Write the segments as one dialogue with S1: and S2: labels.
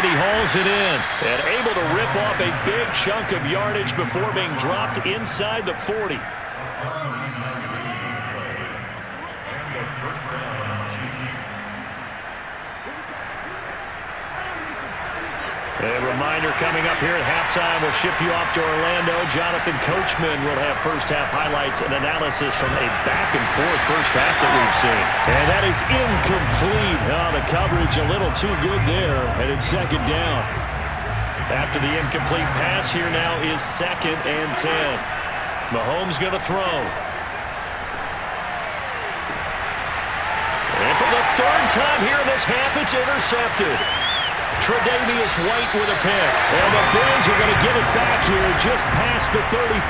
S1: And he hauls it in. And able to rip off a big chunk of yardage before being dropped inside the 40. A reminder coming up here at halftime. We'll ship you off to Orlando. Jonathan Coachman will have first-half highlights and analysis from a back-and-forth first half that we've seen. And that is incomplete. Oh, the coverage a little too good there. And it's second down. After the incomplete pass, here now is 2nd and 10. Mahomes going to throw. And for the third time here in this half, it's intercepted. Tre'Davious White with a pick. And the Bills are going to get it back here just past the 35.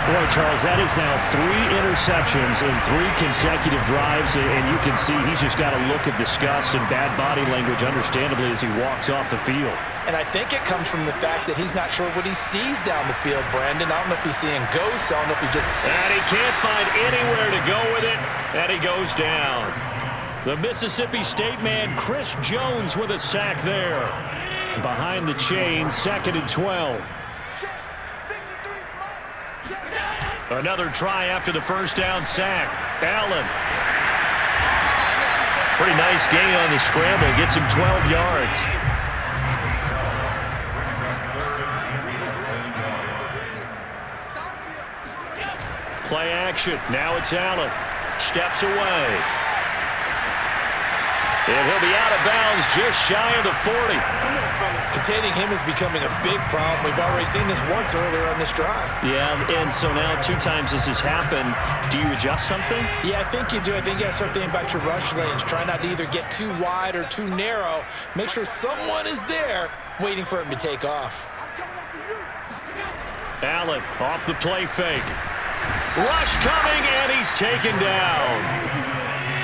S1: Boy, Charles, that is now 3 interceptions in 3 consecutive drives, and you can see he's just got a look of disgust and bad body language, understandably, as he walks off the field.
S2: And I think it comes from the fact that he's not sure what he sees down the field, Brandon. I don't know if he's seeing ghosts. I don't know if he just...
S1: And he can't find anywhere to go with it, and he goes down. The Mississippi State man, Chris Jones, with a sack there. Behind the chain, 2nd and 12. Another try after the first down sack. Allen. Pretty nice gain on the scramble. Gets him 12 yards. Play action. Now it's Allen. Steps away. And he'll be out of bounds just shy of the 40.
S2: Containing him is becoming a big problem. We've already seen this once earlier on this drive.
S1: Yeah, and so now 2 times this has happened. Do you adjust something?
S2: Yeah, I think you do. I think you got to start thinking about your rush lanes. Try not to either get too wide or too narrow. Make sure someone is there waiting for him to take off.
S1: Allen off the play fake. Rush coming, and he's taken down.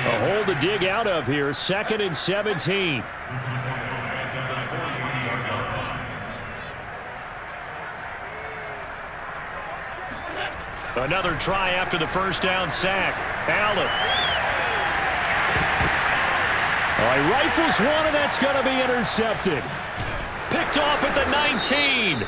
S1: A hole to dig out of here. 2nd and 17. Another try after the first down sack. Allen. Oh, he rifles one, and that's going to be intercepted. Picked off at the 19.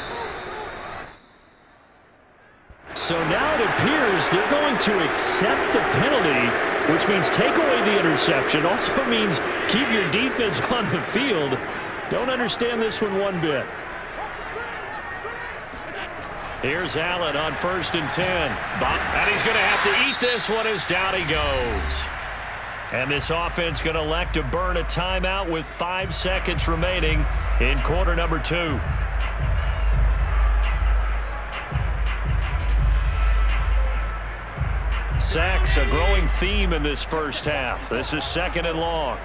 S1: So now it appears they're going to accept the penalty, which means take away the interception. Also means keep your defense on the field. Don't understand this one bit. Here's Allen on 1st and 10. And he's going to have to eat this one as down he goes. And this offense going to elect to burn a timeout with 5 seconds remaining in quarter number 2. Sacks, a growing theme in this first half. This is 2nd and long.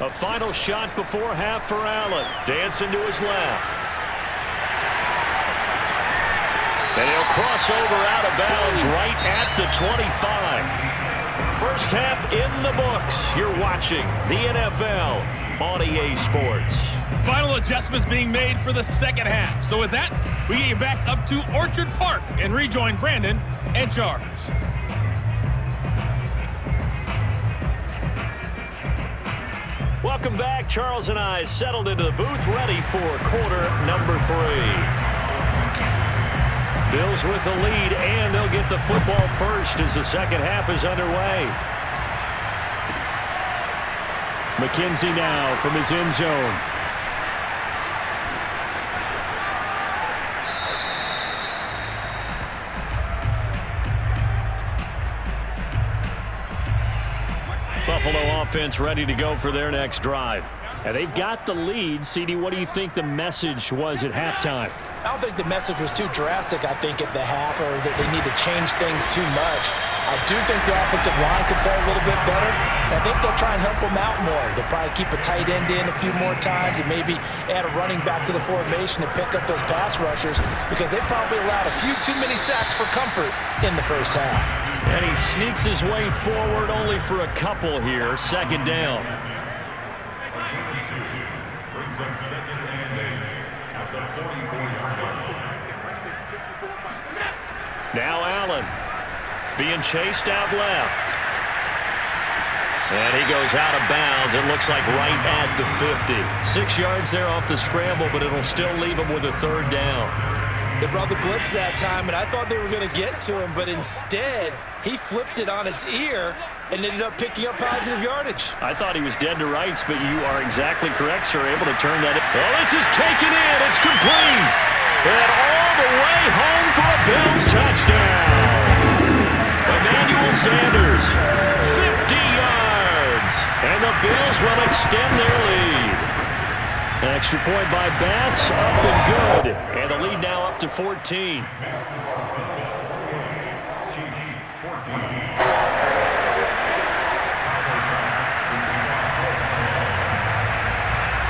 S1: A final shot before half for Allen. Dancing to his left. And he'll cross over out of bounds right at the 25. First half in the books. You're watching the NFL on EA Sports.
S3: Final adjustments being made for the second half. So with that, we get you back up to Orchard Park and rejoin Brandon and Charles.
S1: Welcome back. Charles and I settled into the booth, ready for quarter number 3. Bills with the lead, and they'll get the football first as the second half is underway. McKenzie now from his end zone. Buffalo offense ready to go for their next drive. And they've got the lead. CD, what do you think the message was at halftime?
S2: I don't think the message was too drastic, I think, at the half, or that they need to change things too much. I do think the offensive line could play a little bit better. I think they'll try and help them out more. They'll probably keep a tight end in a few more times and maybe add a running back to the formation to pick up those pass rushers, because they probably allowed a few too many sacks for comfort in the first half.
S1: And he sneaks his way forward only for a couple here. Second down. Brings up 2nd and 8 at the 44-yard line. Now Allen. being chased out left. And he goes out of bounds. It looks like right at the 50. 6 yards there off the scramble, but it'll still leave him with a third down.
S2: They brought the blitz that time, and I thought they were going to get to him, but instead, he flipped it on its ear and ended up picking up positive yardage.
S1: I thought he was dead to rights, but you are exactly correct, sir. Able to turn that in. Well, this is taken in. It's complete. And all the way home for a Bills touchdown. Emmanuel Sanders, 50 yards. And the Bills will extend their lead. An extra point by Bass, up and good. And the lead now up to 14.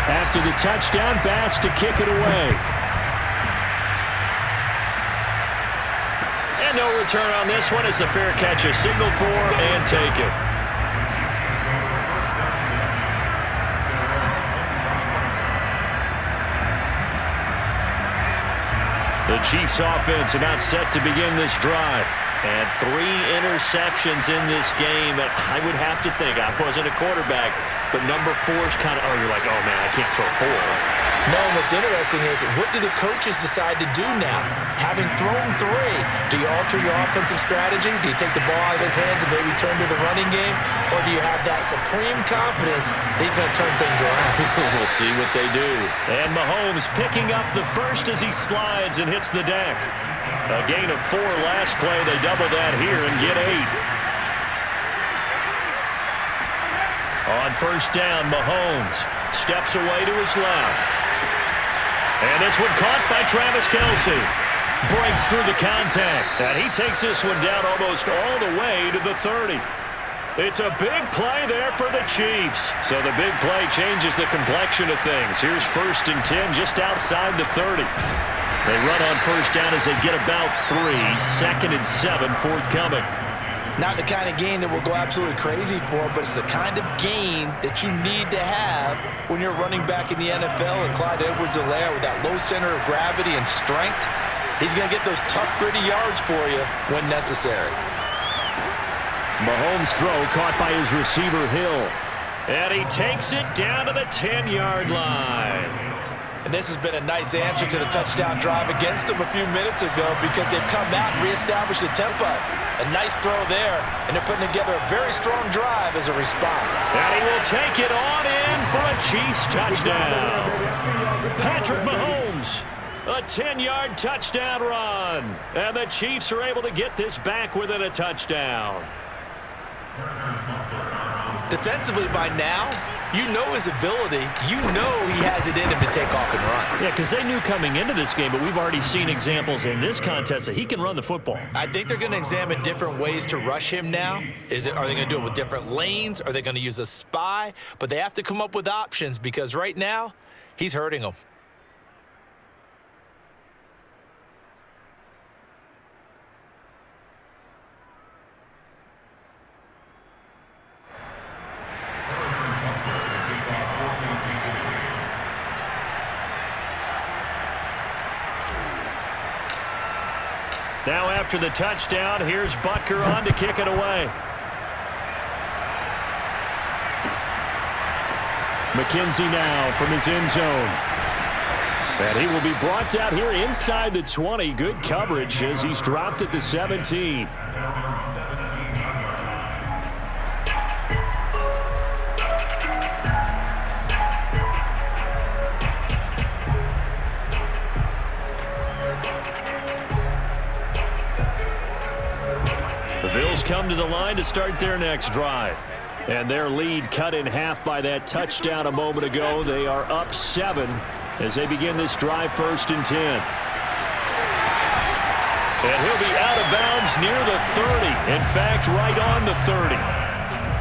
S1: After the touchdown, Bass to kick it away. And no return on this one as the fair catch is signaled for and taken. The Chiefs offense about set to begin this drive. And 3 interceptions in this game. And I would have to think, I wasn't a quarterback, but number 4 is kind of, oh, you're like, oh, man, I can't throw 4.
S2: No, and what's interesting is, what do the coaches decide to do now? Having thrown 3, do you alter your offensive strategy? Do you take the ball out of his hands and maybe turn to the running game? Or do you have that supreme confidence that he's going to turn things around?
S1: We'll see what they do. And Mahomes picking up the first as he slides and hits the deck. A gain of 4 last play. They double that here and get 8. On first down, Mahomes steps away to his left. And this one caught by Travis Kelce. Breaks through the contact. And he takes this one down almost all the way to the 30. It's a big play there for the Chiefs. So the big play changes the complexion of things. Here's 1st and 10 just outside the 30. They run on first down as they get about 3. 2nd and 7 forthcoming.
S2: Not the kind of gain that will go absolutely crazy for, but it's the kind of gain that you need to have when you're running back in the NFL. And Clyde Edwards-Helaire with that low center of gravity and strength, he's going to get those tough, gritty yards for you when necessary.
S1: Mahomes' throw caught by his receiver, Hill. And he takes it down to the 10-yard line.
S2: And this has been a nice answer to the touchdown drive against them a few minutes ago because they've come out and reestablished the tempo. A nice throw there, and they're putting together a very strong drive as a response.
S1: And he will take it on in for a Chiefs touchdown. Patrick Mahomes, a 10-yard touchdown run. And the Chiefs are able to get this back within a touchdown.
S2: Defensively by now, you know his ability. You know he has it in him to take off and run.
S1: Yeah, because they knew coming into this game, but we've already seen examples in this contest that he can run the football.
S2: I think they're going to examine different ways to rush him now. Are they going to do it with different lanes? Are they going to use a spy? But they have to come up with options because right now, he's hurting them.
S1: Now after the touchdown, here's Butker on to kick it away. McKenzie now from his end zone. And he will be brought down here inside the 20. Good coverage as he's dropped at the 17. The Bills come to the line to start their next drive. And their lead cut in half by that touchdown a moment ago. They are up 7 as they begin this drive 1st and 10. And he'll be out of bounds near the 30. In fact, right on the 30.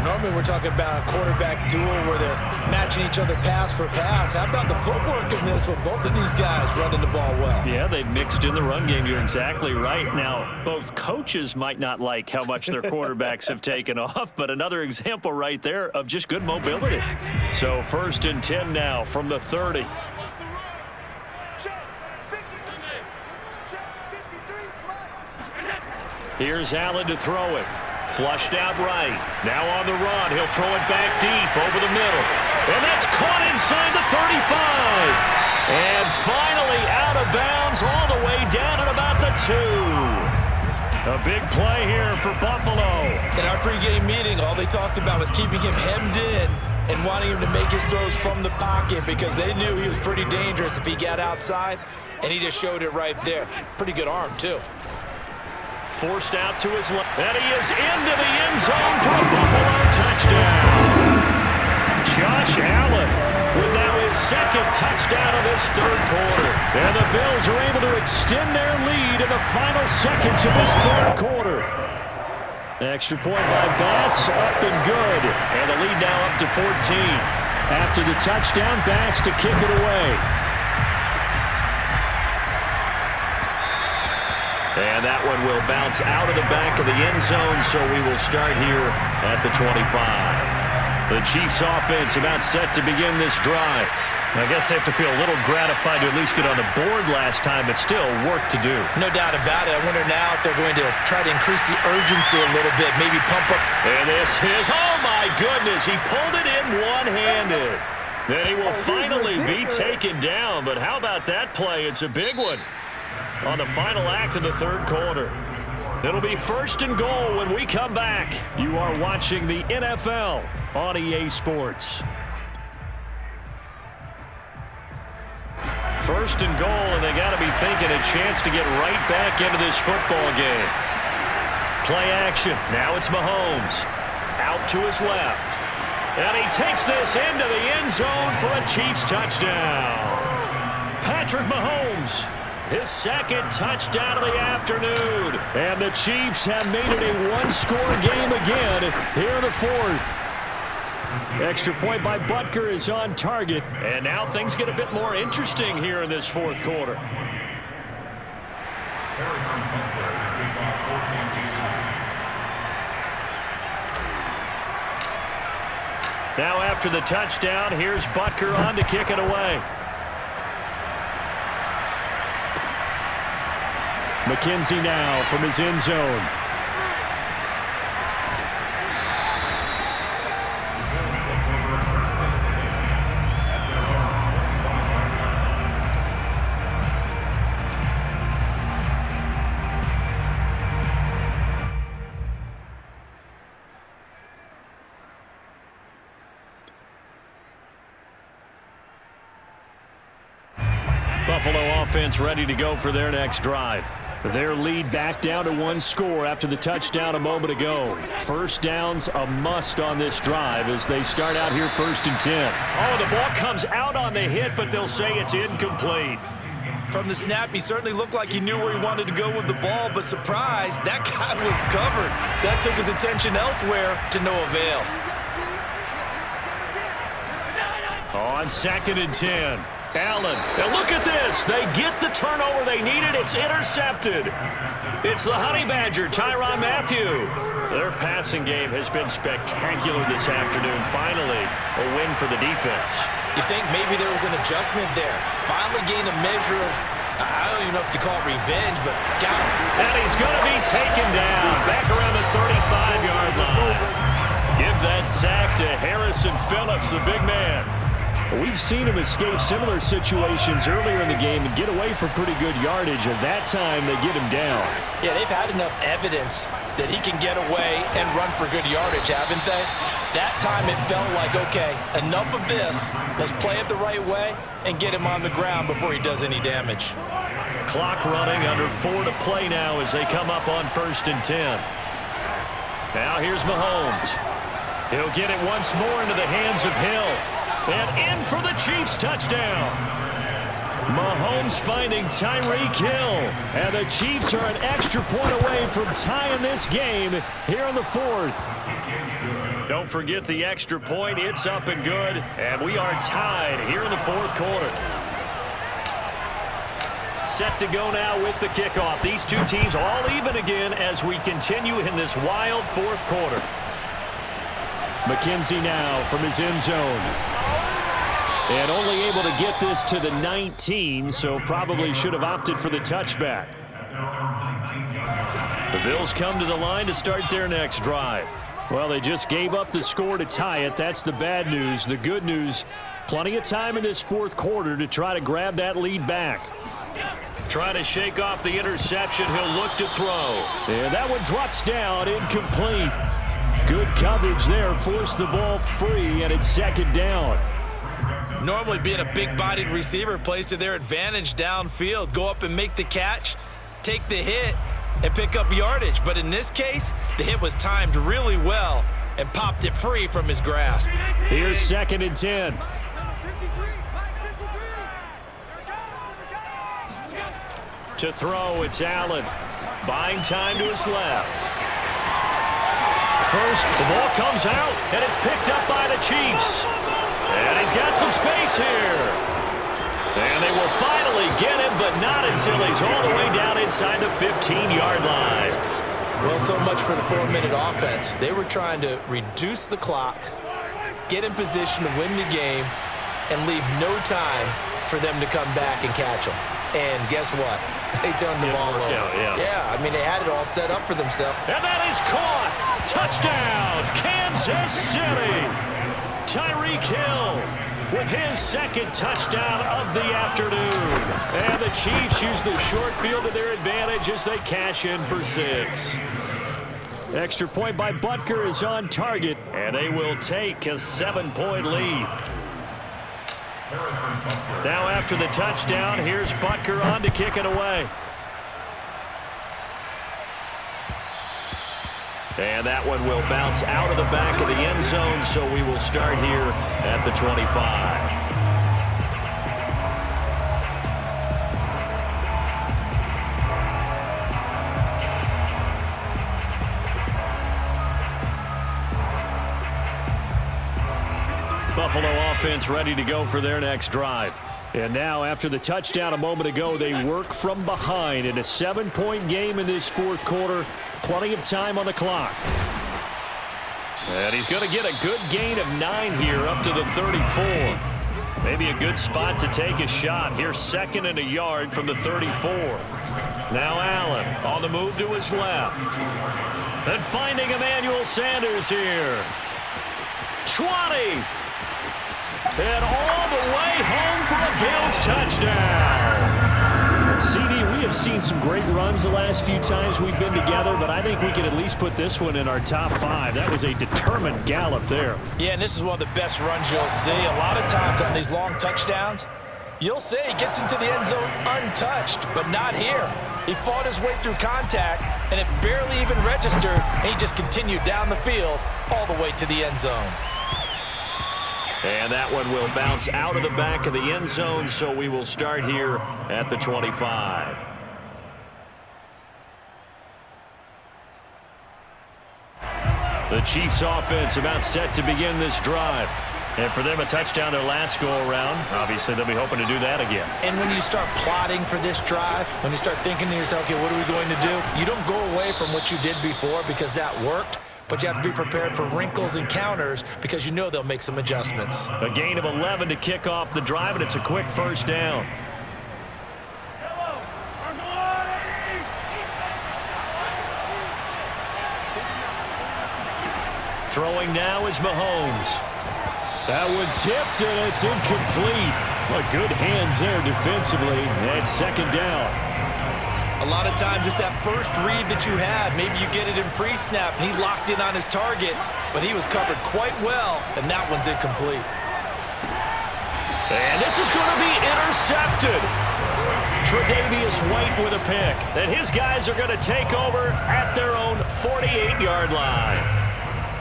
S2: Normally we're talking about a quarterback duel where they're matching each other pass for pass. How about the footwork in this one? Both of these guys running the ball well.
S1: Yeah, they've mixed in the run game. You're exactly right. Now, both coaches might not like how much their quarterbacks have taken off, but another example right there of just good mobility. So 1st and 10 now from the 30. Here's Allen to throw it. Flushed out right. Now on the run. He'll throw it back deep over the middle. And that's caught inside the 35. And finally out of bounds all the way down at about the 2. A big play here for Buffalo.
S2: In our pregame meeting, all they talked about was keeping him hemmed in and wanting him to make his throws from the pocket because they knew he was pretty dangerous if he got outside, and he just showed it right there. Pretty good arm, too.
S1: Forced out to his left. And he is into the end zone for a Buffalo touchdown. Josh Allen with now his second touchdown of this third quarter. And the Bills are able to extend their lead in the final seconds of this third quarter. Extra point by Bass, up and good. And the lead now up to 14. After the touchdown, Bass to kick it away. And that one will bounce out of the back of the end zone, so we will start here at the 25. The Chiefs offense about set to begin this drive. I guess they have to feel a little gratified to at least get on the board last time, but still work to do.
S2: No doubt about it. I wonder now if they're going to try to increase the urgency a little bit, maybe pump up.
S1: And this is, oh my goodness, he pulled it in one-handed. Then he will finally be taken down, but how about that play? It's a big one on the final act of the third quarter. It'll be 1st and goal when we come back. You are watching the NFL on EA Sports. 1st and goal, and they got to be thinking a chance to get right back into this football game. Play action. Now it's Mahomes. Out to his left. And he takes this into the end zone for a Chiefs touchdown. Patrick Mahomes, his second touchdown of the afternoon. And the Chiefs have made it a one-score game again here in the fourth. Extra point by Butker is on target. And now things get a bit more interesting here in this fourth quarter. Now after the touchdown, here's Butker on to kick it away. McKenzie now from his end zone. Buffalo offense ready to go for their next drive. So their lead back down to one score after the touchdown a moment ago. First down's a must on this drive as they start out here 1st and 10. Oh, the ball comes out on the hit, but they'll say it's incomplete.
S2: From the snap, he certainly looked like he knew where he wanted to go with the ball, but surprise, that guy was covered. So that took his attention elsewhere to no avail.
S1: On 2nd and 10. Allen, and look at this. They get the turnover they needed. It's intercepted. It's the Honey Badger, Tyrann Mathieu. Their passing game has been spectacular this afternoon. Finally, a win for the defense.
S2: You think maybe there was an adjustment there. Finally gained a measure of, I don't even know if you call it revenge, but got him.
S1: And he's going to be taken down back around the 35-yard line. Give that sack to Harrison Phillips, the big man. We've seen him escape similar situations earlier in the game and get away for pretty good yardage, and that time they get him down.
S2: Yeah, they've had enough evidence that he can get away and run for good yardage, haven't they? That time it felt like, okay, enough of this. Let's play it the right way and get him on the ground before he does any damage.
S1: Clock running, under 4 to play now as they come up on 1st and 10. Now here's Mahomes. He'll get it once more into the hands of Hill. And in for the Chiefs touchdown. Mahomes finding Tyreek Hill. And the Chiefs are an extra point away from tying this game here in the fourth. Don't forget the extra point. It's up and good. And we are tied here in the fourth quarter. Set to go now with the kickoff. These two teams all even again as we continue in this wild fourth quarter. McKenzie now from his end zone. And only able to get this to the 19, so probably should have opted for the touchback. The Bills come to the line to start their next drive. Well, they just gave up the score to tie it. That's the bad news. The good news, plenty of time in this fourth quarter to try to grab that lead back. Trying to shake off the interception. He'll look to throw. And that one drops down, incomplete. Good coverage there. Forced the ball free, and it's second down.
S2: Normally being a big-bodied receiver plays to their advantage downfield. Go up and make the catch, take the hit, and pick up yardage. But in this case, the hit was timed really well and popped it free from his grasp.
S1: Here's 2nd and 10. To throw, it's Allen. Buying time to his left. First, the ball comes out, and it's picked up by the Chiefs. And he's got some space here. And they will finally get him, but not until he's all the way down inside the 15-yard line.
S2: Well, so much for the 4-minute offense. They were trying to reduce the clock, get in position to win the game, and leave no time for them to come back and catch them. And guess what? They turned the ball over. Yeah, I mean, they had it all set up for themselves.
S1: And that is caught. Touchdown, Kansas City. Tyreek Hill with his second touchdown of the afternoon. And the Chiefs use the short field to their advantage as they cash in for 6. Extra point by Butker is on target, and they will take a 7-point lead. Now after the touchdown, here's Butker on to kick it away. And that one will bounce out of the back of the end zone, so we will start here at the 25. Buffalo offense ready to go for their next drive. And now, after the touchdown a moment ago, they work from behind in a 7-point game in this fourth quarter. Plenty of time on the clock. And he's going to get a good gain of 9 here up to the 34. Maybe a good spot to take a shot. Here's 2nd and a yard from the 34. Now Allen on the move to his left. And finding Emmanuel Sanders here. 20. And all the way home for a Bills touchdown. CD, we have seen some great runs the last few times we've been together, but I think we can at least put this one in our top 5. That was a determined gallop there.
S2: Yeah, and this is one of the best runs you'll see. A lot of times on these long touchdowns, you'll see he gets into the end zone untouched, but not here. He fought his way through contact, and it barely even registered, and he just continued down the field all the way to the end zone.
S1: And that one will bounce out of the back of the end zone, so we will start here at the 25. The Chiefs offense about set to begin this drive. And for them, a touchdown their last go-around. Obviously, they'll be hoping to do that again.
S2: And when you start plotting for this drive, when you start thinking to yourself, okay, what are we going to do? You don't go away from what you did before because that worked. But you have to be prepared for wrinkles and counters because you know they'll make some adjustments.
S1: A gain of 11 to kick off the drive, and it's a quick first down. Throwing now is Mahomes. That one tipped, and it's incomplete. Well, good hands there defensively, and 2nd down.
S2: A lot of times it's that first read that you had. Maybe you get it in pre-snap, and he locked in on his target, but he was covered quite well, and that one's incomplete.
S1: And this is going to be intercepted. Tre'Davious White with a pick. And his guys are going to take over at their own 48-yard line.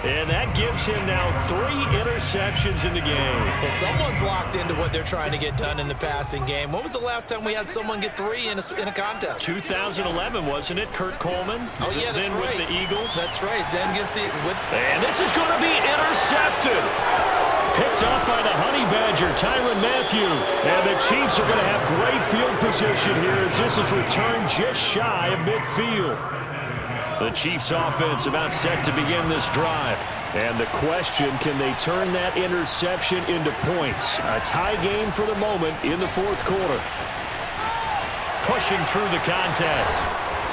S1: And that gives him now 3 interceptions in the game.
S2: Well, someone's locked into what they're trying to get done in the passing game. When was the last time we had someone get 3 in a contest?
S1: 2011, wasn't it? Kurt Coleman?
S2: Oh, yeah, that's
S1: then
S2: right.
S1: With the Eagles.
S2: That's right. Then against the...
S1: And this is going to be intercepted. Picked off by the Honey Badger, Tyrann Mathieu. And the Chiefs are going to have great field position here as this is returned just shy of midfield. The Chiefs offense about set to begin this drive. And the question, can they turn that interception into points? A tie game for the moment in the fourth quarter. Pushing through the contact.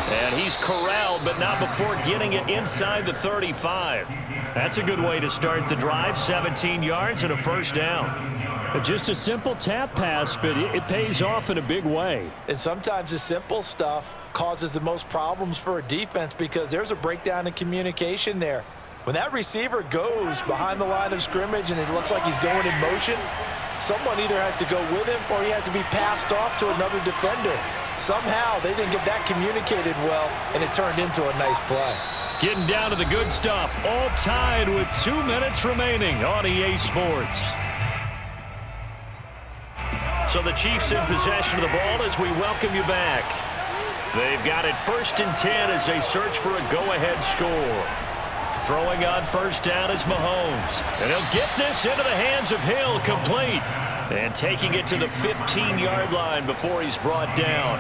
S1: And he's corralled, but not before getting it inside the 35. That's a good way to start the drive. 17 yards and a first down.
S4: Just a simple tap pass, but it pays off in a big way.
S2: And sometimes the simple stuff causes the most problems for a defense because there's a breakdown in communication there. When that receiver goes behind the line of scrimmage and it looks like he's going in motion, someone either has to go with him or he has to be passed off to another defender. Somehow they didn't get that communicated well, and it turned into a nice play.
S1: Getting down to the good stuff, all tied with 2 minutes remaining on EA Sports. So the Chiefs in possession of the ball as we welcome you back. They've got it 1st and 10 as they search for a go-ahead score. Throwing on first down is Mahomes. And he'll get this into the hands of Hill, complete. And taking it to the 15-yard line before he's brought down.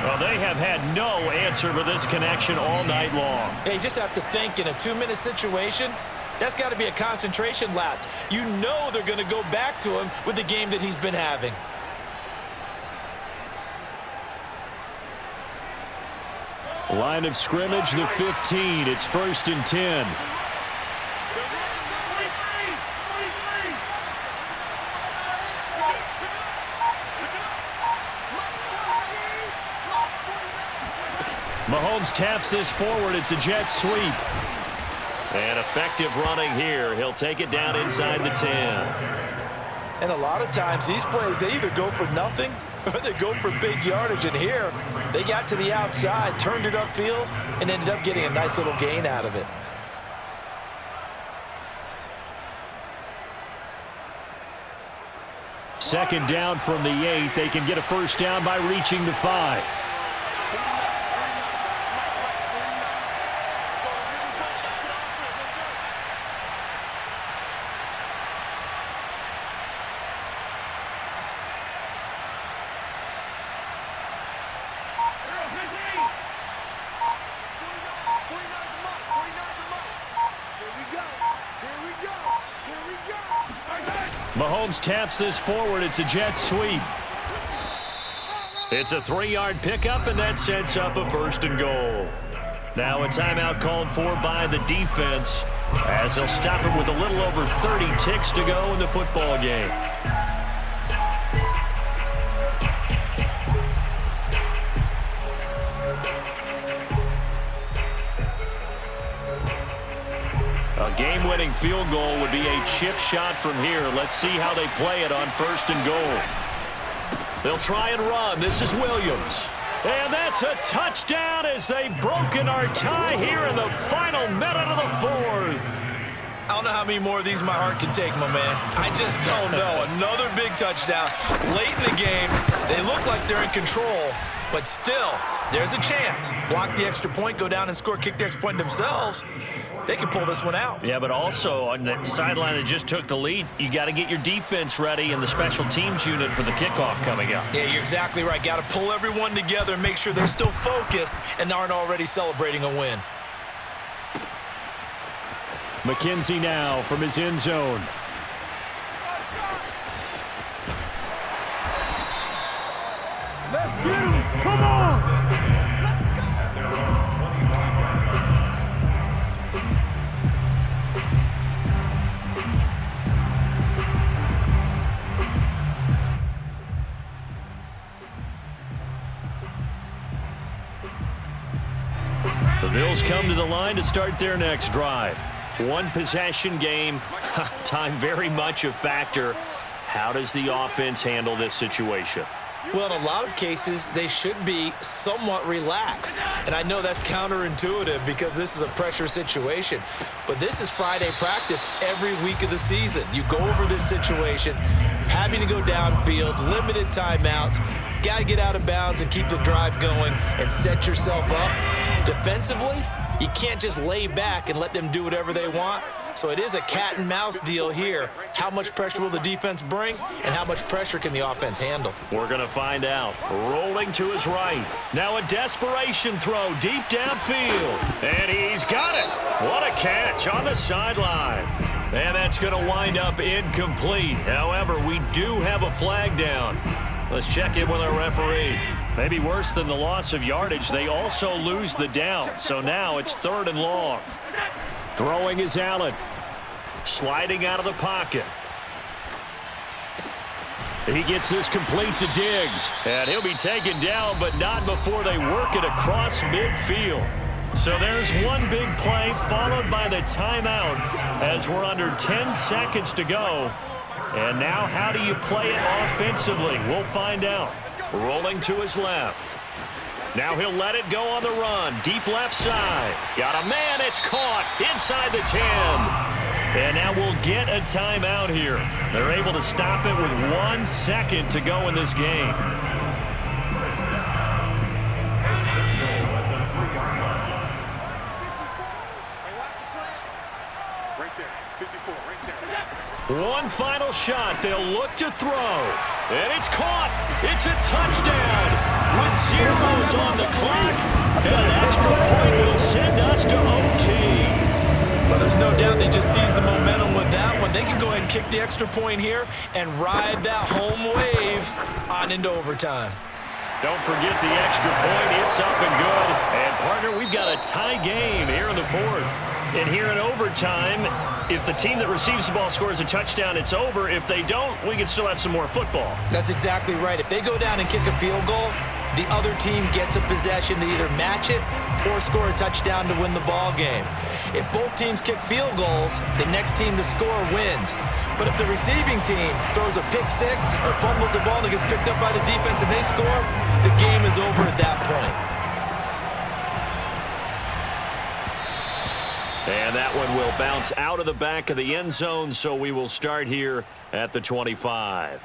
S1: Well, they have had no answer for this connection all night long.
S2: Yeah, you just have to think in a 2-minute situation, that's got to be a concentration lapse. You know they're going to go back to him with the game that he's been having.
S4: Line of scrimmage, the 15. It's 1st and 10.
S1: Mahomes taps this forward. It's a jet sweep. And effective running here. He'll take it down inside the 10.
S2: And a lot of times these plays, they either go for nothing or they go for big yardage. And here, they got to the outside, turned it upfield, and ended up getting a nice little gain out of it.
S4: Second down from the 8. They can get a first down by reaching the 5.
S1: Mahomes taps this forward. It's a jet sweep. It's a 3-yard pickup, and that sets up a 1st and goal. Now a timeout called for by the defense as they'll stop it with a little over 30 ticks to go in the football game. A game-winning field goal would be a chip shot from here. Let's see how they play it on 1st and goal. They'll try and run. This is Williams. And that's a touchdown as they've broken our tie here in the final minute of the 4th.
S2: I don't know how many more of these my heart can take, my man. I just don't know. Another big touchdown. Late in the game, they look like they're in control, but still, there's a chance. Block the extra point, go down and score, kick the extra point themselves. They can pull this one out.
S1: Yeah, but also on the sideline that just took the lead, you got to get your defense ready and the special teams unit for the kickoff coming up.
S2: Yeah, you're exactly right. Got to pull everyone together and make sure they're still focused and aren't already celebrating a win.
S4: McKenzie now from his end zone.
S5: Let's get him. Come on.
S1: The Bills come to the line to start their next drive. One possession game, time very much a factor. How does the offense handle this situation?
S2: Well, in a lot of cases, they should be somewhat relaxed. And I know that's counterintuitive because this is a pressure situation. But this is Friday practice every week of the season. You go over this situation, having to go downfield, limited timeouts, got to get out of bounds and keep the drive going and set yourself up. Defensively, you can't just lay back and let them do whatever they want. So it is a cat and mouse deal here. How much pressure will the defense bring, and how much pressure can the offense handle?
S1: We're going to find out. Rolling to his right. Now a desperation throw deep downfield. And he's got it. What a catch on the sideline. And that's going to wind up incomplete. However, we do have a flag down. Let's check in with our referee. Maybe worse than the loss of yardage, they also lose the down. So now it's 3rd and long. Throwing is Allen. Sliding out of the pocket. He gets this complete to Diggs. And he'll be taken down, but not before they work it across midfield. So there's one big play followed by the timeout as we're under 10 seconds to go. And now how do you play it offensively? We'll find out. Rolling to his left. Now he'll let it go on the run. Deep left side. Got a man. It's caught inside the 10. And now we'll get a timeout here. They're able to stop it with 1 second to go in this game. One final shot. They'll look to throw. And it's caught. It's a touchdown with zeros on the clock. And an extra point will send us to OT.
S2: Well, there's no doubt they just seized the momentum with that one. They can go ahead and kick the extra point here and ride that home wave on into overtime.
S1: Don't forget the extra point. It's up and good. And, partner, we've got a tie game here in the 4th. And here in overtime, if the team that receives the ball scores a touchdown, it's over. If they don't, we can still have some more football.
S2: That's exactly right. If they go down and kick a field goal, the other team gets a possession to either match it or score a touchdown to win the ball game. If both teams kick field goals, the next team to score wins. But if the receiving team throws a pick six or fumbles the ball and gets picked up by the defense and they score, the game is over at that point.
S1: And that one will bounce out of the back of the end zone, so we will start here at the 25.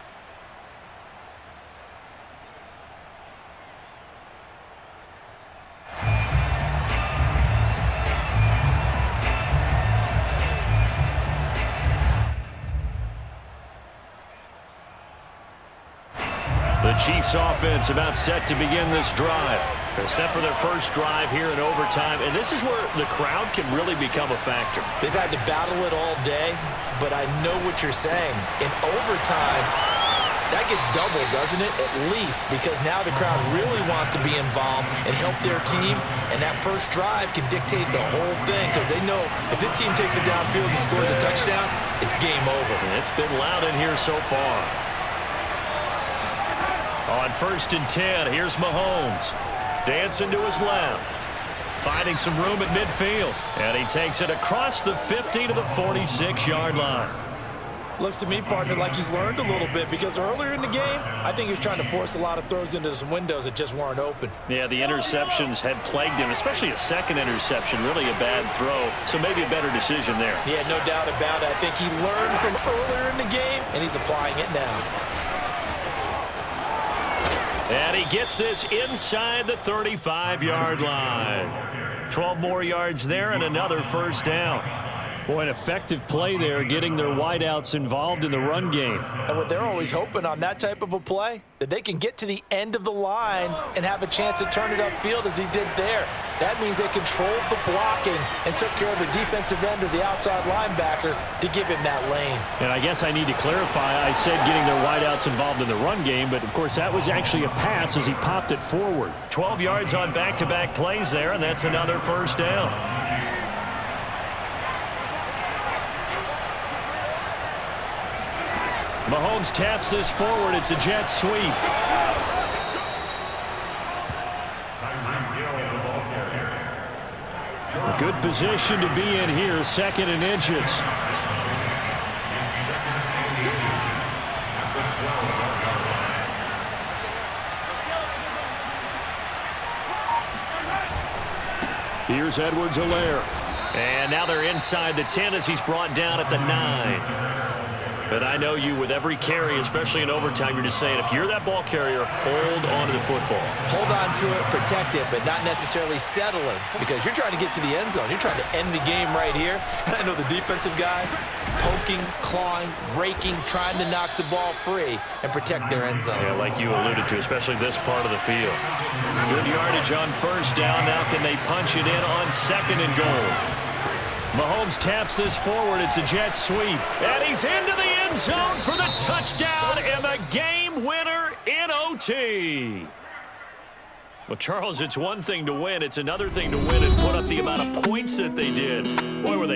S1: The Chiefs offense about set to begin this drive. They're set for their first drive here in overtime, and this is where the crowd can really become a factor.
S2: They've had to battle it all day, but I know what you're saying. In overtime, that gets doubled, doesn't it? At least, because now the crowd really wants to be involved and help their team, and that first drive can dictate the whole thing because they know if this team takes it downfield and scores a touchdown, it's game over.
S1: And it's been loud in here so far. On 1st and 10, here's Mahomes. Dancing to his left. Finding some room at midfield. And he takes it across the 50 to the 46-yard line.
S2: Looks to me, partner, like he's learned a little bit because earlier in the game, I think he was trying to force a lot of throws into some windows that just weren't open.
S1: Yeah, the interceptions had plagued him, especially a second interception, really a bad throw. So maybe a better decision there.
S2: Yeah, no doubt about it. I think he learned from earlier in the game, and he's applying it now.
S1: And he gets this inside the 35-yard line. 12 more yards there and another first down. Boy, an effective play there, getting their wideouts involved in the run game.
S2: And what they're always hoping on that type of a play, that they can get to the end of the line and have a chance to turn it upfield as he did there. That means they controlled the blocking and took care of the defensive end of the outside linebacker to give him that lane.
S1: And I guess I need to clarify, I said getting their wideouts involved in the run game, but of course that was actually a pass as he popped it forward. 12 yards on back-to-back plays there, and that's another first down. Mahomes taps this forward. It's a jet sweep. A good position to be in here, 2nd and inches. Here's Edwards-Helaire. And now they're inside the 10 as he's brought down at the 9. But I know you, with every carry, especially in overtime, you're just saying, if you're that ball carrier, hold on to the football.
S2: Hold on to it, protect it, but not necessarily settling, because you're trying to get to the end zone. You're trying to end the game right here. And I know the defensive guys poking, clawing, raking, trying to knock the ball free and protect their end zone.
S1: Yeah, like you alluded to, especially this part of the field. Good yardage on first down. Now can they punch it in on 2nd and goal? Mahomes taps this forward. It's a jet sweep. And he's into the end zone for the touchdown and the game winner in OT. Well, Charles, it's one thing to win. It's another thing to win and put up the amount of points that they did. Boy, were they